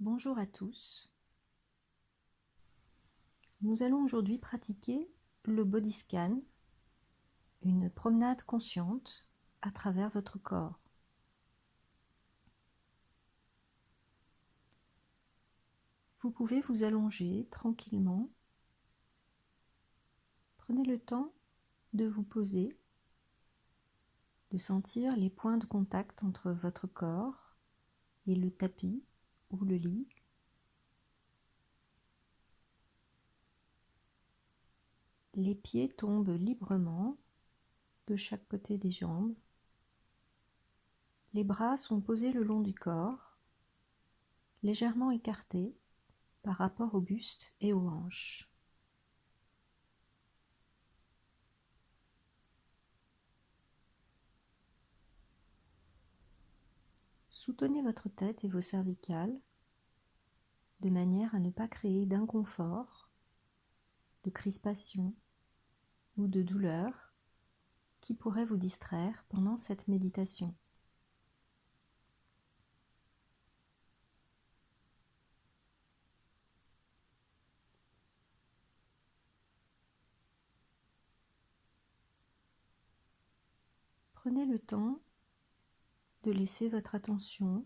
Bonjour à tous. Nous allons aujourd'hui pratiquer le body scan, une promenade consciente à travers votre corps. Vous pouvez vous allonger tranquillement. Prenez le temps de vous poser, de sentir les points de contact entre votre corps et le tapis ou le lit. Les pieds tombent librement de chaque côté des jambes. Les bras sont posés le long du corps, légèrement écartés par rapport au buste et aux hanches. Soutenez votre tête et vos cervicales de manière à ne pas créer d'inconfort, de crispation ou de douleur qui pourrait vous distraire pendant cette méditation. Prenez le temps de laisser votre attention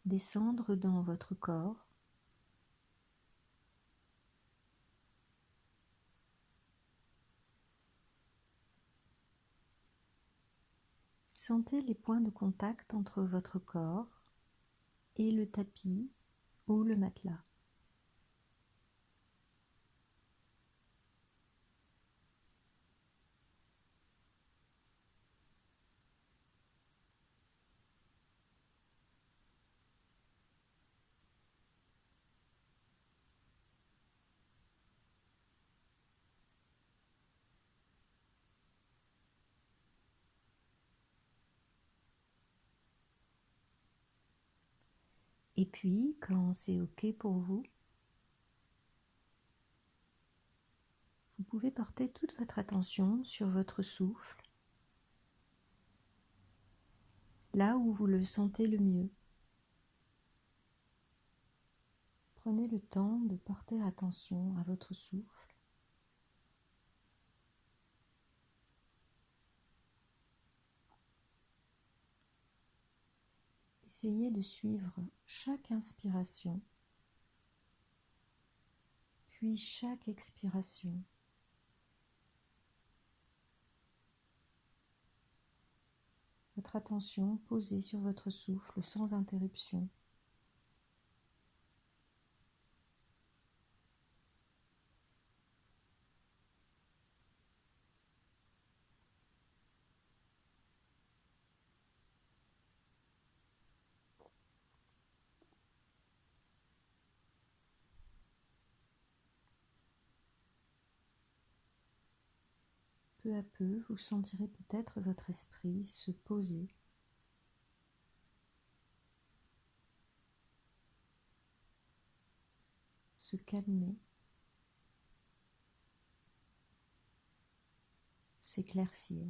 descendre dans votre corps. Sentez les points de contact entre votre corps et le tapis ou le matelas. Et puis, quand c'est OK pour vous, vous pouvez porter toute votre attention sur votre souffle, là où vous le sentez le mieux. Prenez le temps de porter attention à votre souffle. Essayez de suivre chaque inspiration, puis chaque expiration. Votre attention posée sur votre souffle sans interruption. Peu à peu, vous sentirez peut-être votre esprit se poser, se calmer, s'éclaircir.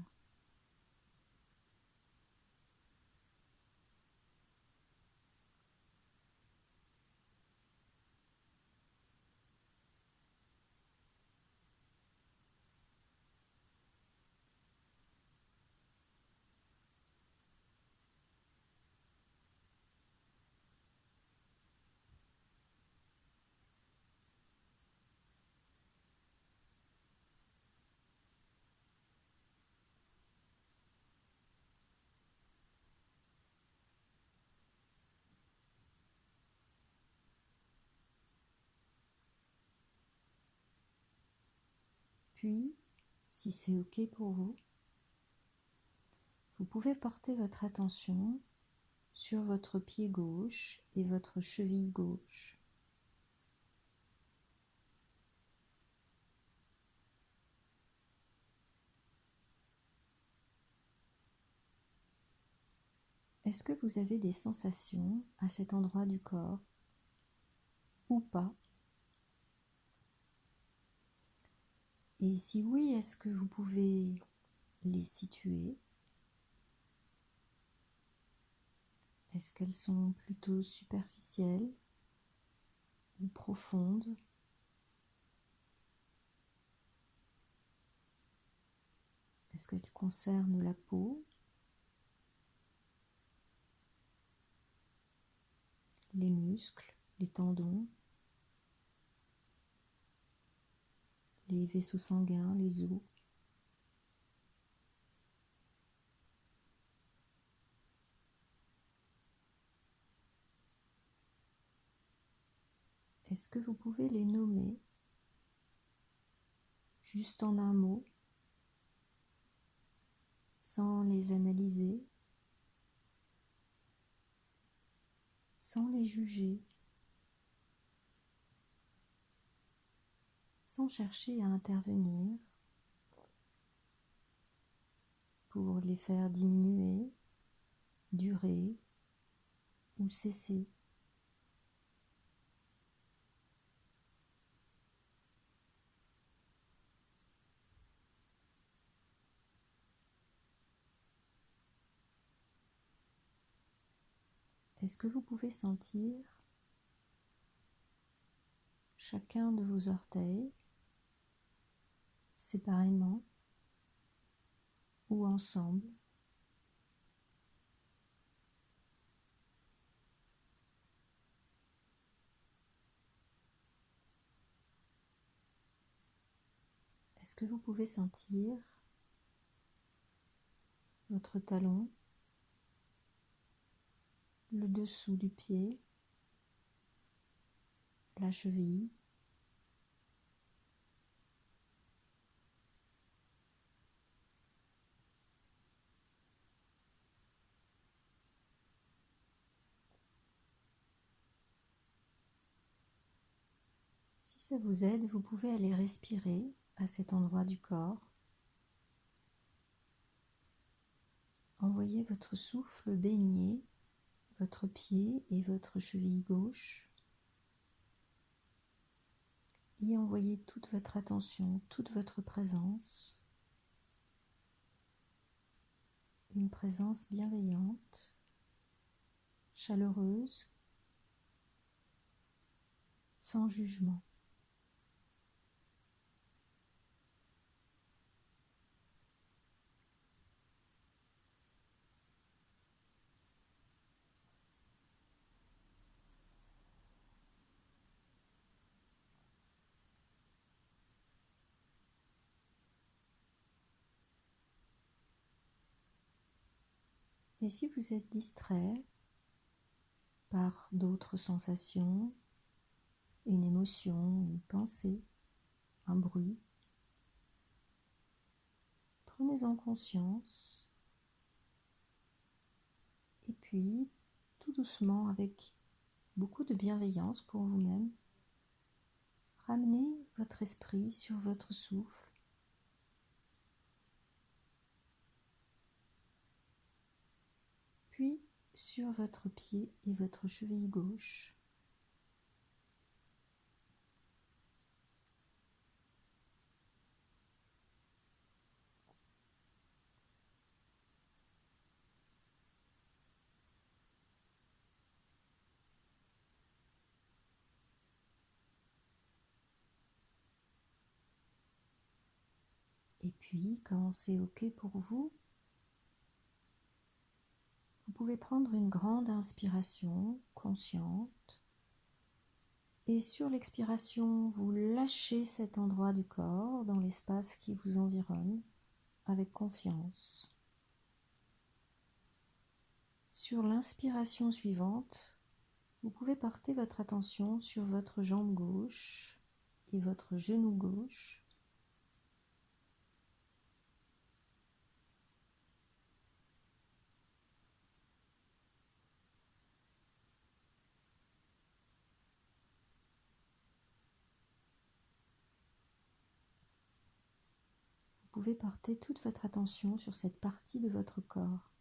Puis, si c'est OK pour vous, vous pouvez porter votre attention sur votre pied gauche et votre cheville gauche. Est-ce que vous avez des sensations à cet endroit du corps ou pas? Et si oui, est-ce que vous pouvez les situer? Est-ce qu'elles sont plutôt superficielles ou profondes? Est-ce qu'elles concernent la peau, les muscles, les tendons, les vaisseaux sanguins, les os? Est-ce que vous pouvez les nommer juste en un mot, sans les analyser, sans les juger, sans chercher à intervenir pour les faire diminuer, durer ou cesser? Est-ce que vous pouvez sentir chacun de vos orteils séparément ou ensemble? Est-ce que vous pouvez sentir votre talon, le dessous du pied, la cheville, si ça vous aide, vous pouvez aller respirer à cet endroit du corps. Envoyez votre souffle baigner votre pied et votre cheville gauche. Y envoyez toute votre attention, toute votre présence. Une présence bienveillante, chaleureuse, sans jugement. Et si vous êtes distrait par d'autres sensations, une émotion, une pensée, un bruit, prenez-en conscience et puis, tout doucement, avec beaucoup de bienveillance pour vous-même, ramenez votre esprit sur votre souffle. Puis sur votre pied et votre cheville gauche. Et puis, quand c'est OK pour vous, vous pouvez prendre une grande inspiration consciente. Et sur l'expiration, vous lâchez cet endroit du corps dans l'espace qui vous environne avec confiance. Sur l'inspiration suivante, vous pouvez porter votre attention sur votre jambe gauche et votre genou gauche. Vous pouvez porter toute votre attention sur cette partie de votre corps.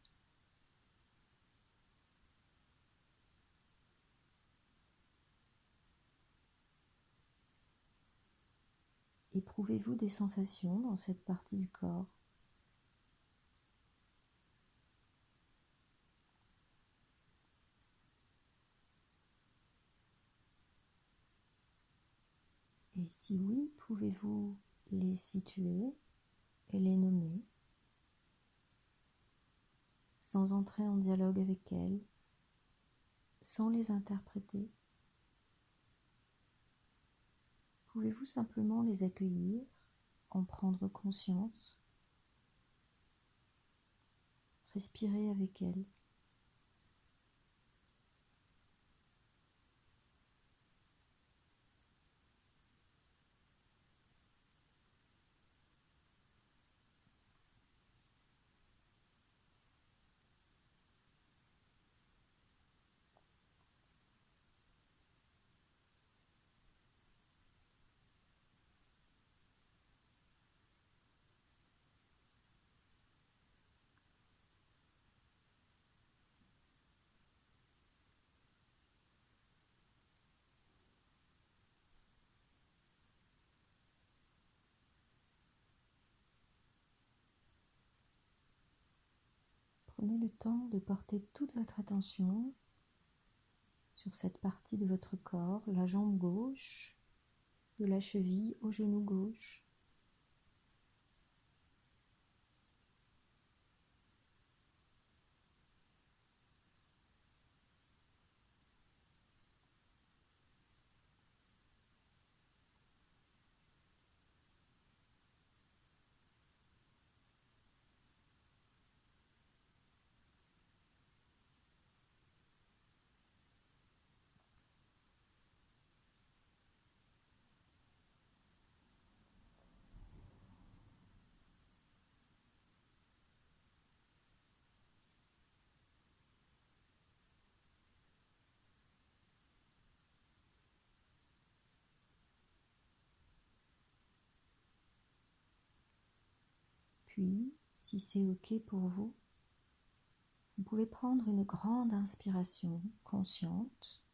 Éprouvez-vous des sensations dans cette partie du corps? Et si oui, pouvez-vous les situer et les nommer sans entrer en dialogue avec elles, sans les interpréter? Pouvez-vous simplement les accueillir, en prendre conscience, respirer avec elles? Prenez le temps de porter toute votre attention sur cette partie de votre corps, la jambe gauche, de la cheville au genou gauche. Puis, si c'est OK pour vous, vous pouvez prendre une grande inspiration consciente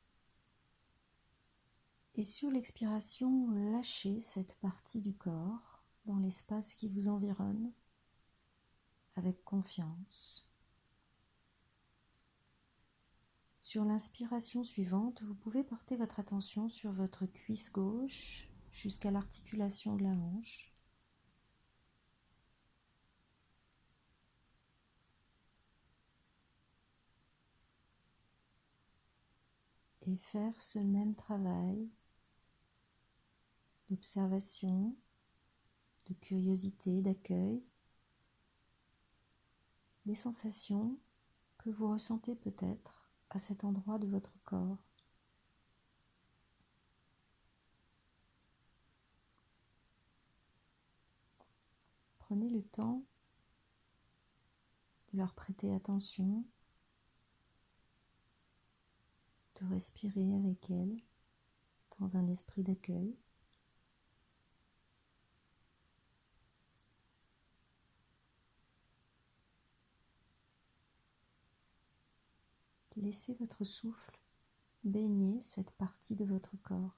et sur l'expiration, lâcher cette partie du corps dans l'espace qui vous environne avec confiance. Sur l'inspiration suivante, vous pouvez porter votre attention sur votre cuisse gauche jusqu'à l'articulation de la hanche. Et faire ce même travail d'observation, de curiosité, d'accueil, des sensations que vous ressentez peut-être à cet endroit de votre corps. Prenez le temps de leur prêter attention, de respirer avec elles dans un esprit d'accueil. Laissez votre souffle baigner cette partie de votre corps.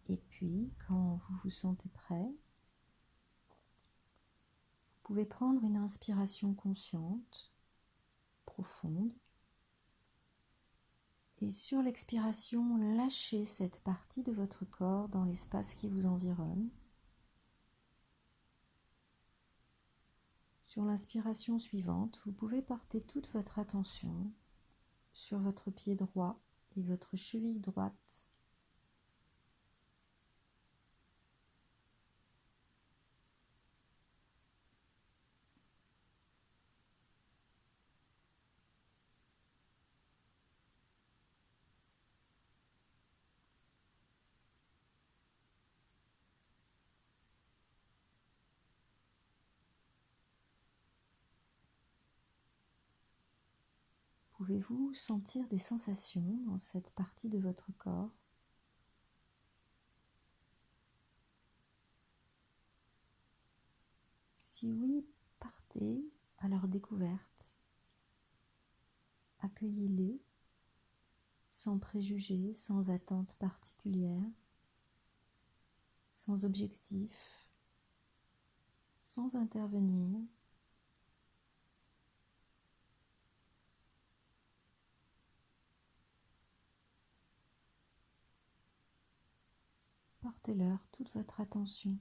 Et puis, quand vous vous sentez prêt, vous pouvez prendre une inspiration consciente, profonde, et sur l'expiration, lâchez cette partie de votre corps dans l'espace qui vous environne. Sur l'inspiration suivante, vous pouvez porter toute votre attention sur votre pied droit et votre cheville droite. Pouvez-vous sentir des sensations dans cette partie de votre corps? Si oui, partez à leur découverte. Accueillez-les sans préjugés, sans attente particulière, sans objectif, sans intervenir. Portez-leur toute votre attention.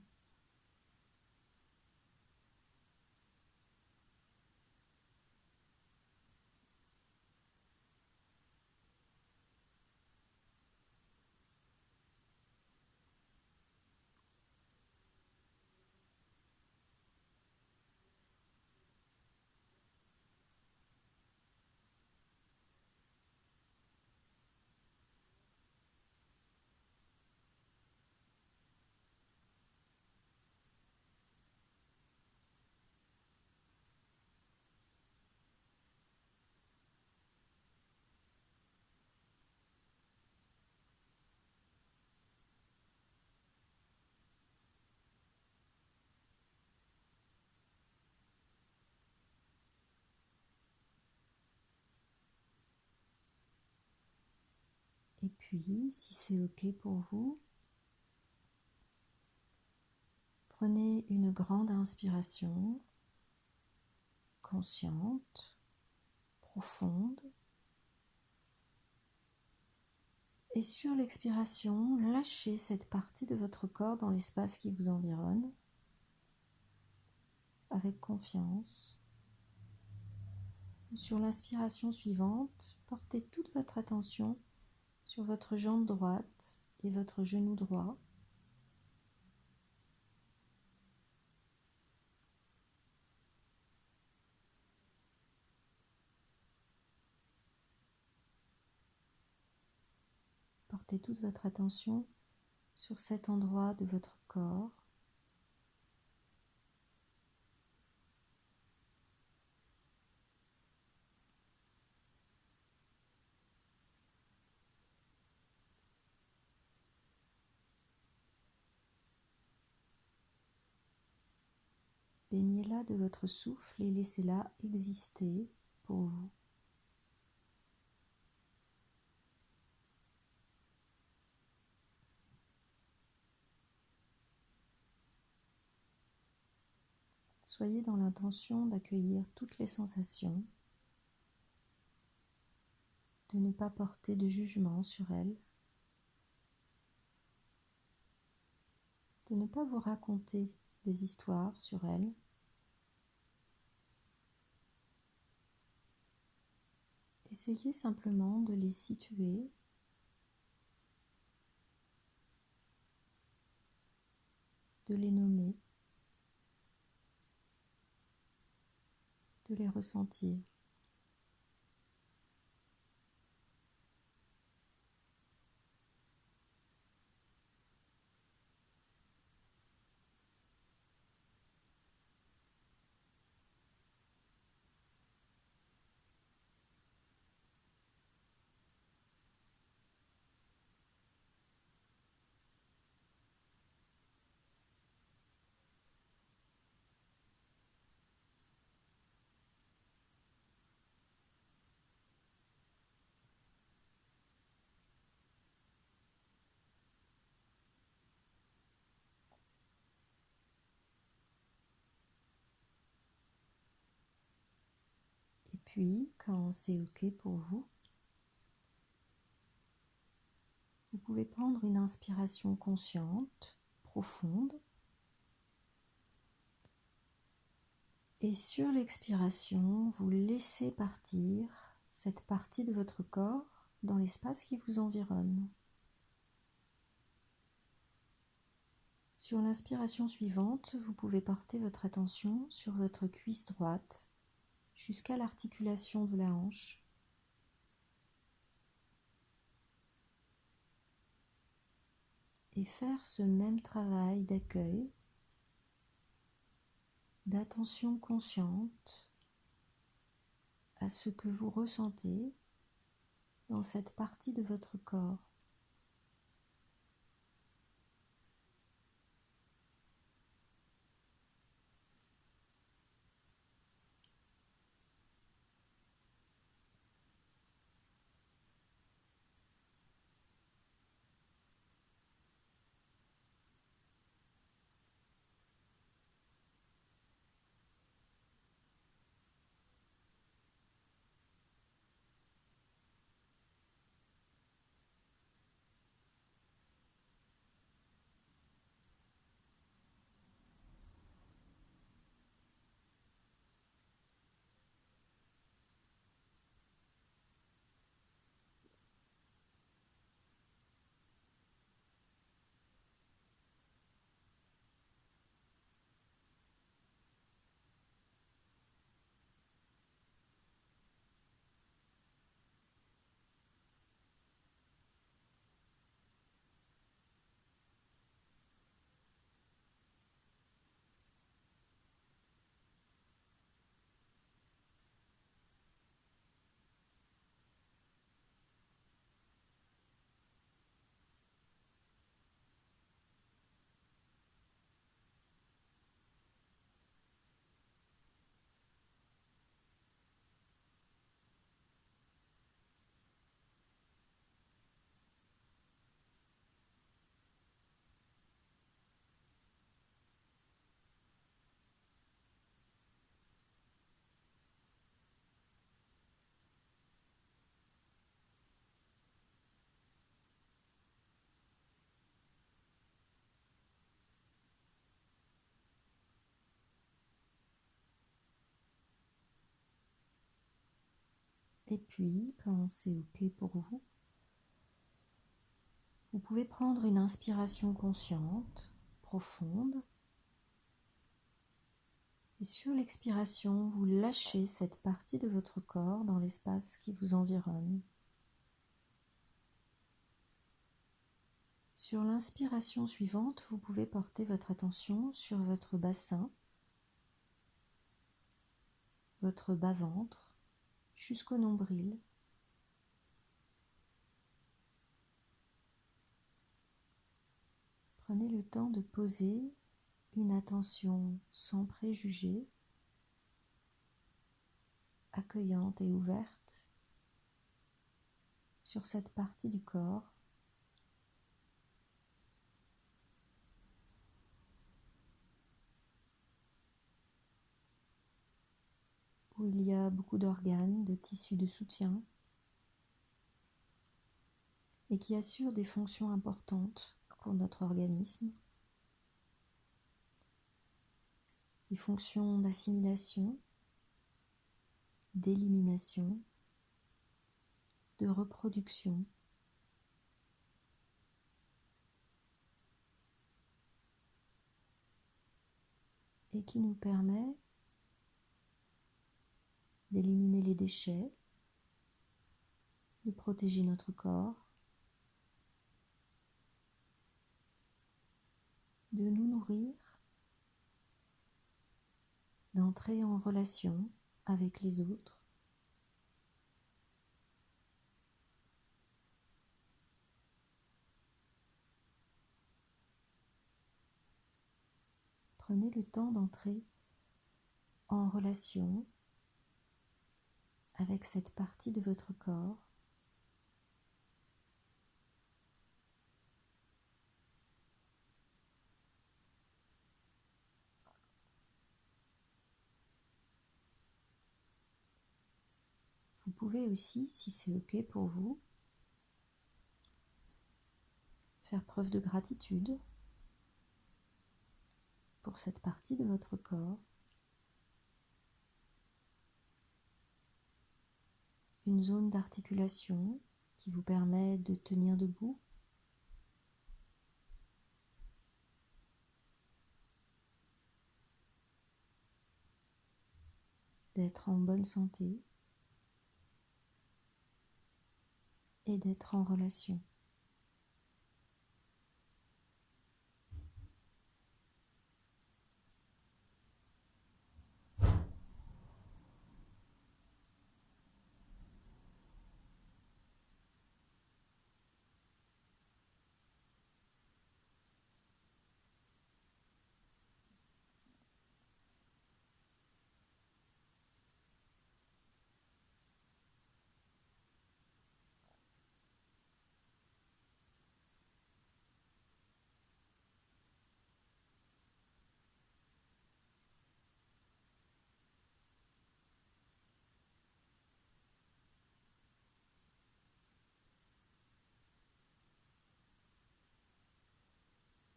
Et puis, si c'est OK pour vous, prenez une grande inspiration, consciente, profonde. Et sur l'expiration, lâchez cette partie de votre corps dans l'espace qui vous environne, avec confiance. Sur l'inspiration suivante, portez toute votre attention sur votre jambe droite et votre genou droit. Portez toute votre attention sur cet endroit de votre corps. Baignez-la de votre souffle et laissez-la exister pour vous. Soyez dans l'intention d'accueillir toutes les sensations, de ne pas porter de jugement sur elles, de ne pas vous raconter des histoires sur elles. Essayez simplement de les situer, de les nommer, de les ressentir. Et puis, quand c'est OK pour vous, vous pouvez prendre une inspiration consciente, profonde, et sur l'expiration, vous laissez partir cette partie de votre corps dans l'espace qui vous environne. Sur l'inspiration suivante, vous pouvez porter votre attention sur votre cuisse droite jusqu'à l'articulation de la hanche. Et faire ce même travail d'accueil, d'attention consciente à ce que vous ressentez dans cette partie de votre corps. Et puis, quand c'est OK pour vous, vous pouvez prendre une inspiration consciente, profonde, et sur l'expiration, vous lâchez cette partie de votre corps dans l'espace qui vous environne. Sur l'inspiration suivante, vous pouvez porter votre attention sur votre bassin, votre bas-ventre, jusqu'au nombril. Prenez le temps de poser une attention sans préjugés, accueillante et ouverte sur cette partie du corps. Où il y a beaucoup d'organes, de tissus de soutien et qui assurent des fonctions importantes pour notre organisme. Des fonctions d'assimilation, d'élimination, de reproduction. Et qui nous permet d'éliminer les déchets, de protéger notre corps, de nous nourrir, d'entrer en relation avec les autres. Prenez le temps d'entrer en relation avec cette partie de votre corps. Vous pouvez aussi, si c'est OK pour vous, faire preuve de gratitude pour cette partie de votre corps une zone d'articulation qui vous permet de tenir debout. D'être en bonne santé et d'être en relation.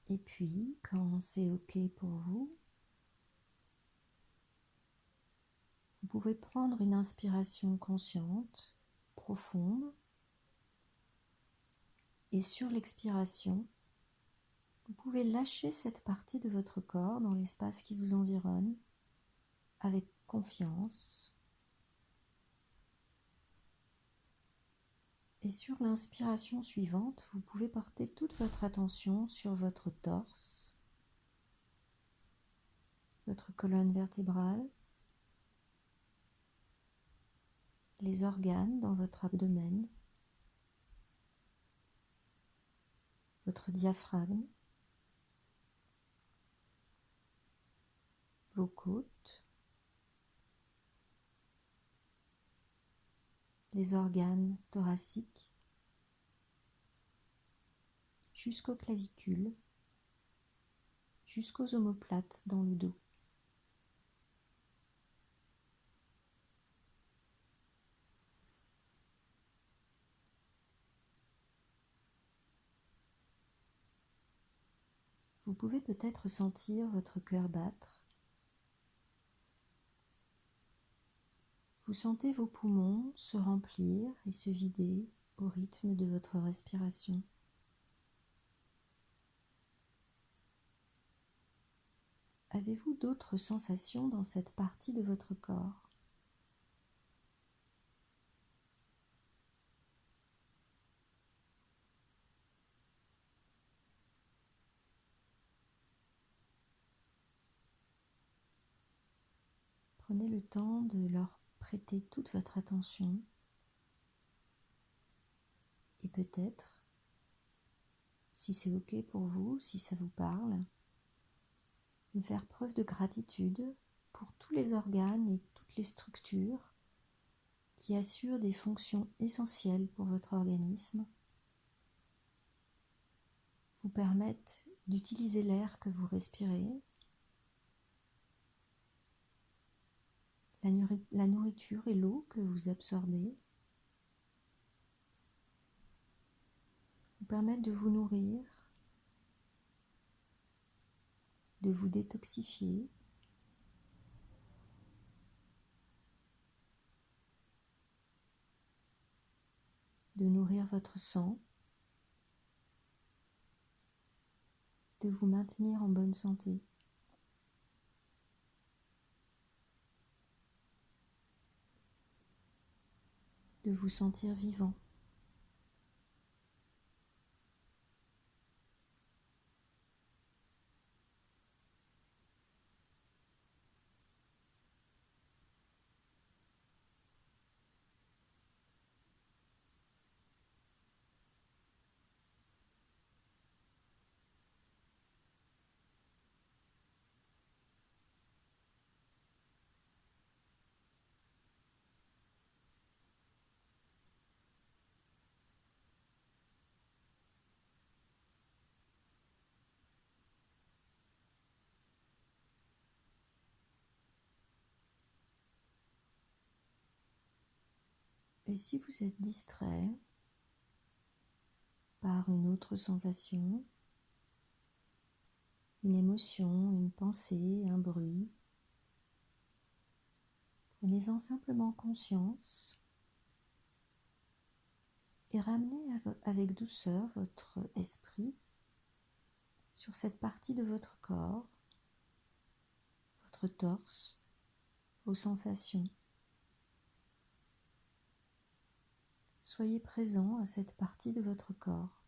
Et puis, quand c'est OK pour vous, vous pouvez prendre une inspiration consciente, profonde, et sur l'expiration, vous pouvez lâcher cette partie de votre corps dans l'espace qui vous environne avec confiance. Et sur l'inspiration suivante, vous pouvez porter toute votre attention sur votre torse, votre colonne vertébrale, les organes dans votre abdomen, votre diaphragme, vos côtes, les organes thoraciques, jusqu'aux clavicules, jusqu'aux omoplates dans le dos. Vous pouvez peut-être sentir votre cœur battre. Vous sentez vos poumons se remplir et se vider au rythme de votre respiration. Avez-vous d'autres sensations dans cette partie de votre corps ? Prenez le temps de leur prêter toute votre attention et peut-être, si c'est OK pour vous, si ça vous parle, de faire preuve de gratitude pour tous les organes et toutes les structures qui assurent des fonctions essentielles pour votre organisme, vous permettent d'utiliser l'air que vous respirez, la nourriture et l'eau que vous absorbez, vous permettent de vous nourrir, de vous détoxifier, de nourrir votre sang, de vous maintenir en bonne santé. De vous sentir vivant. Et si vous êtes distrait par une autre sensation, une émotion, une pensée, un bruit, prenez-en simplement conscience et ramenez avec douceur votre esprit sur cette partie de votre corps, votre torse, vos sensations. Soyez présent à cette partie de votre corps.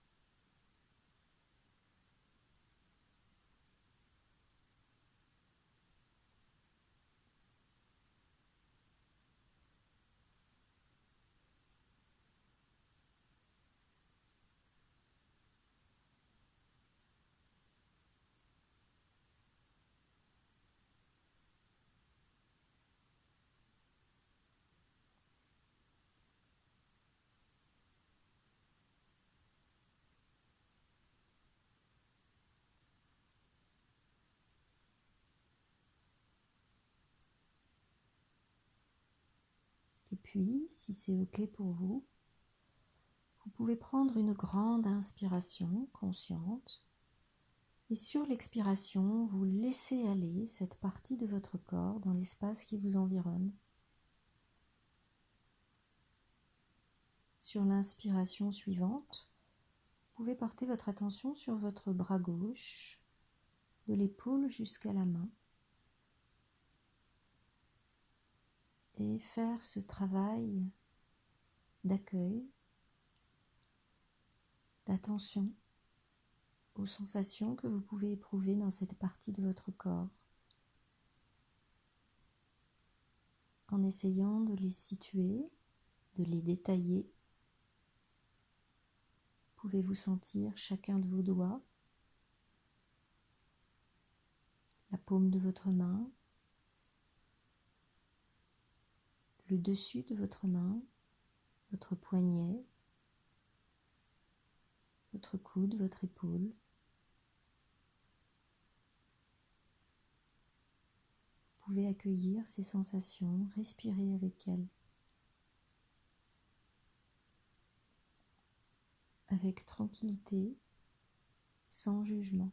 Et puis, si c'est OK pour vous, vous pouvez prendre une grande inspiration consciente et sur l'expiration, vous laissez aller cette partie de votre corps dans l'espace qui vous environne. Sur l'inspiration suivante, vous pouvez porter votre attention sur votre bras gauche, de l'épaule jusqu'à la main, et faire ce travail d'accueil, d'attention aux sensations que vous pouvez éprouver dans cette partie de votre corps, en essayant de les situer, de les détailler. Pouvez-vous sentir chacun de vos doigts, la paume de votre main, le dessus de votre main, votre poignet, votre coude, votre épaule. Vous pouvez accueillir ces sensations, respirer avec elles, avec tranquillité, sans jugement.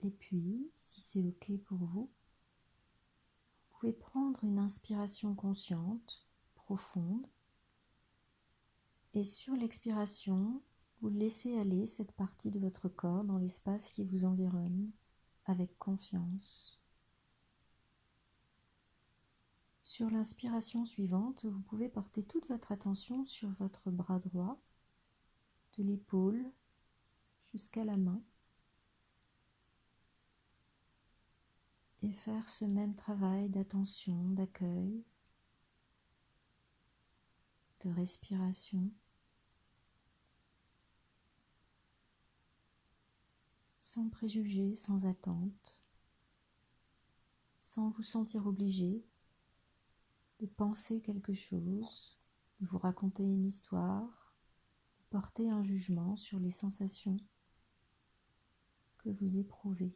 Et puis, si c'est OK pour vous, vous pouvez prendre une inspiration consciente, profonde, et sur l'expiration, vous laissez aller cette partie de votre corps dans l'espace qui vous environne avec confiance. Sur l'inspiration suivante, vous pouvez porter toute votre attention sur votre bras droit, de l'épaule jusqu'à la main, et faire ce même travail d'attention, d'accueil, de respiration, sans préjugés, sans attente, sans vous sentir obligé de penser quelque chose, de vous raconter une histoire, de porter un jugement sur les sensations que vous éprouvez.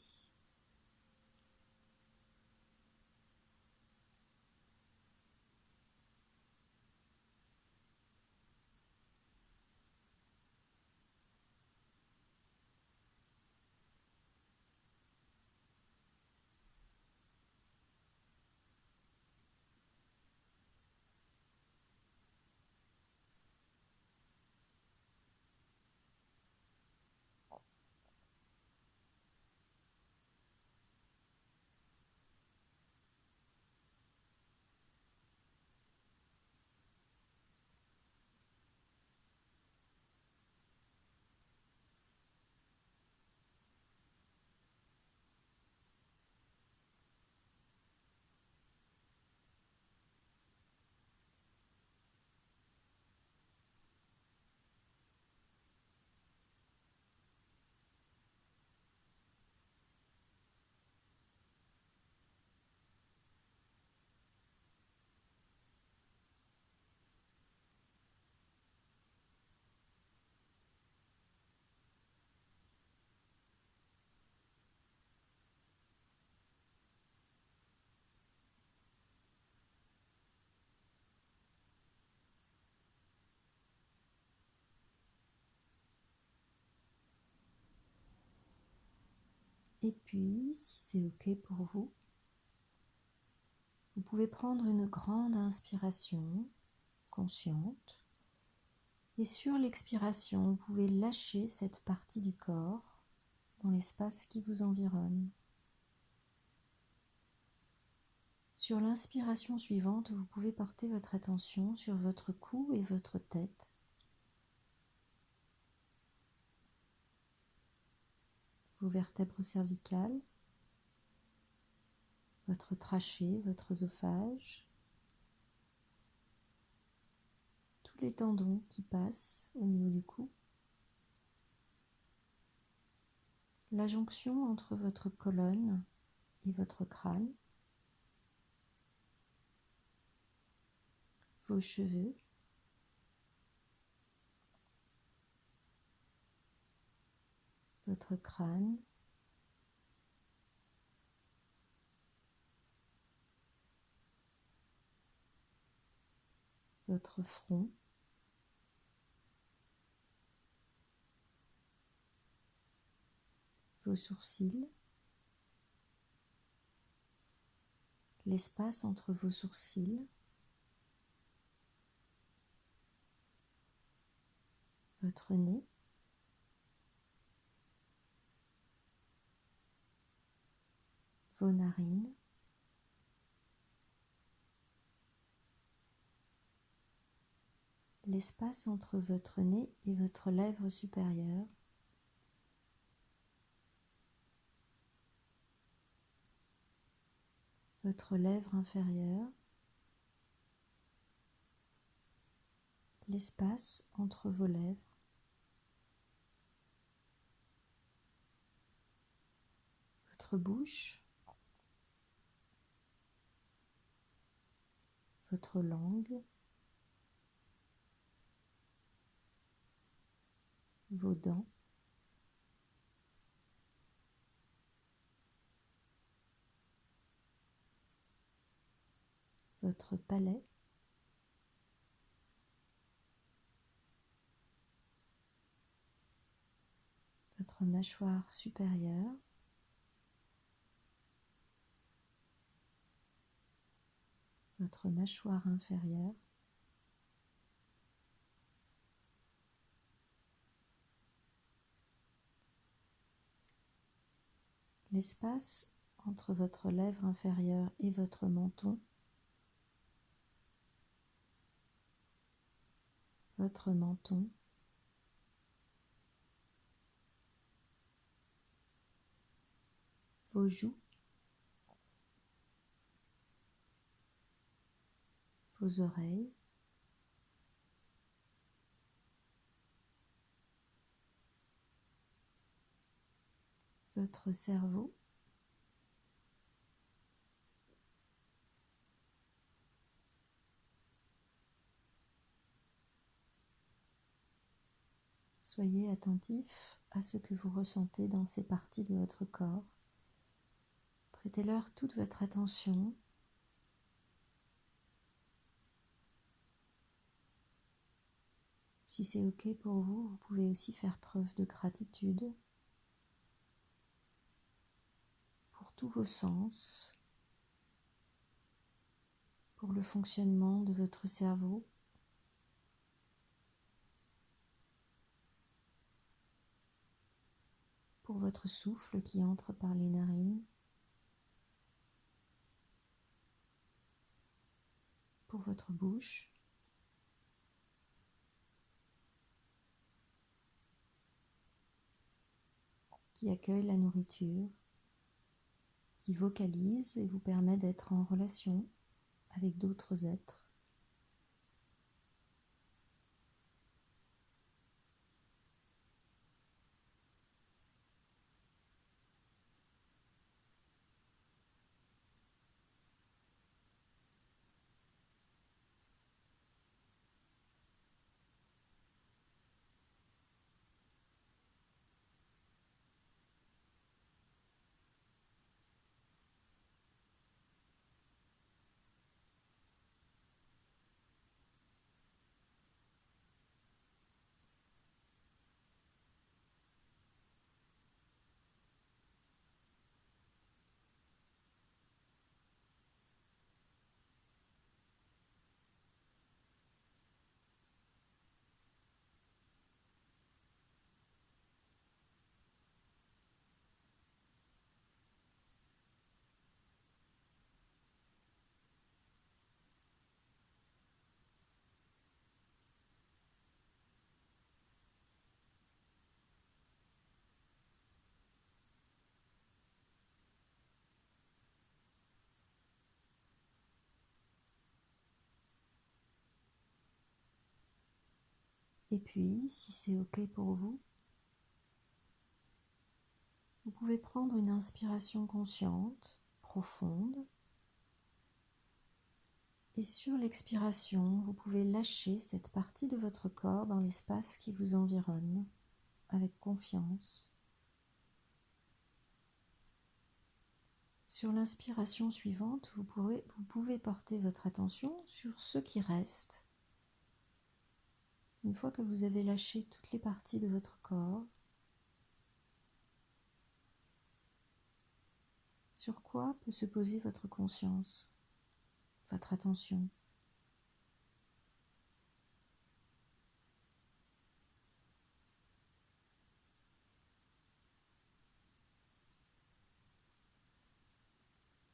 Et puis, si c'est OK pour vous, vous pouvez prendre une grande inspiration consciente. Et sur l'expiration, vous pouvez lâcher cette partie du corps dans l'espace qui vous environne. Sur l'inspiration suivante, vous pouvez porter votre attention sur votre cou et votre tête. Vos vertèbres cervicales, votre trachée, votre œsophage, tous les tendons qui passent au niveau du cou, la jonction entre votre colonne et votre crâne, vos cheveux, votre crâne, votre front, vos sourcils, l'espace entre vos sourcils, votre nez, vos narines, l'espace entre votre nez et votre lèvre supérieure, votre lèvre inférieure, l'espace entre vos lèvres, votre bouche, votre langue, vos dents, votre palais, votre mâchoire supérieure, votre mâchoire inférieure, l'espace entre votre lèvre inférieure et votre menton, votre menton, vos joues, vos oreilles, votre cerveau, soyez attentif à ce que vous ressentez dans ces parties de votre corps. Prêtez-leur toute votre attention. Si c'est OK pour vous, vous pouvez aussi faire preuve de gratitude pour tous vos sens, pour le fonctionnement de votre cerveau, pour votre souffle qui entre par les narines, pour votre bouche, qui accueille la nourriture, qui vocalise et vous permet d'être en relation avec d'autres êtres. Et puis, si c'est OK pour vous, vous pouvez prendre une inspiration consciente, profonde. Et sur l'expiration, vous pouvez lâcher cette partie de votre corps dans l'espace qui vous environne avec confiance. Sur l'inspiration suivante, vous pouvez porter votre attention sur ce qui reste. Une fois que vous avez lâché toutes les parties de votre corps, sur quoi peut se poser votre conscience, votre attention?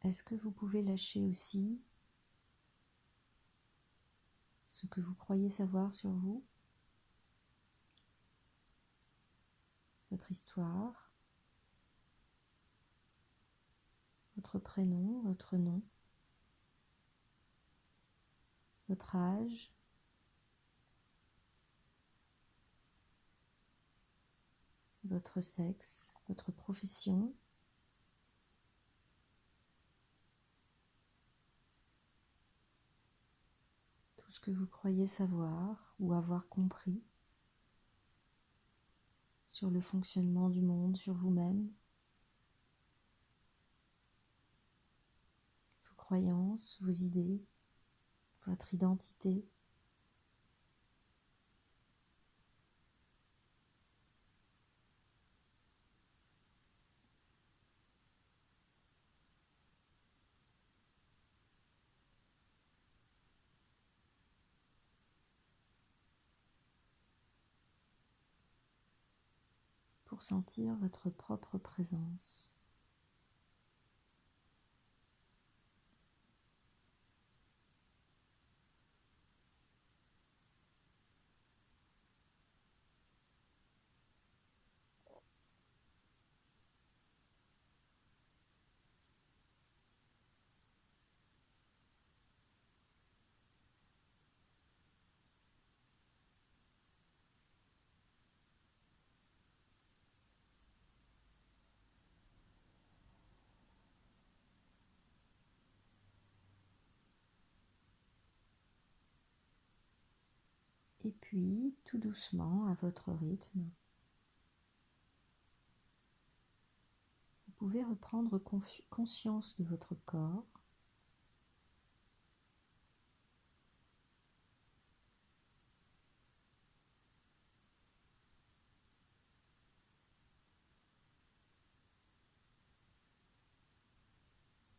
Est-ce que vous pouvez lâcher aussi ce que vous croyez savoir sur vous, votre histoire, votre prénom, votre nom, votre âge, votre sexe, votre profession, tout ce que vous croyez savoir ou avoir compris sur le fonctionnement du monde, sur vous-même, vos croyances, vos idées, votre identité. Pour sentir votre propre présence. Et puis, tout doucement, à votre rythme, vous pouvez reprendre conscience de votre corps,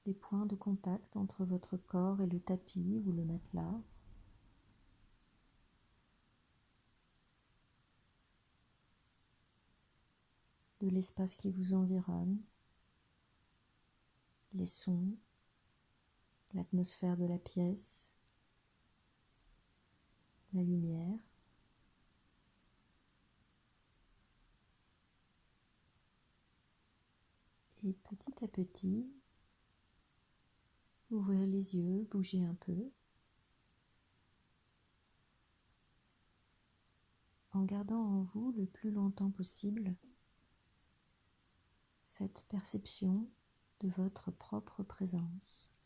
des points de contact entre votre corps et le tapis ou le matelas. De l'espace qui vous environne, les sons, l'atmosphère de la pièce, la lumière. Et petit à petit, ouvrir les yeux, bouger un peu, en gardant en vous le plus longtemps possible cette perception de votre propre présence.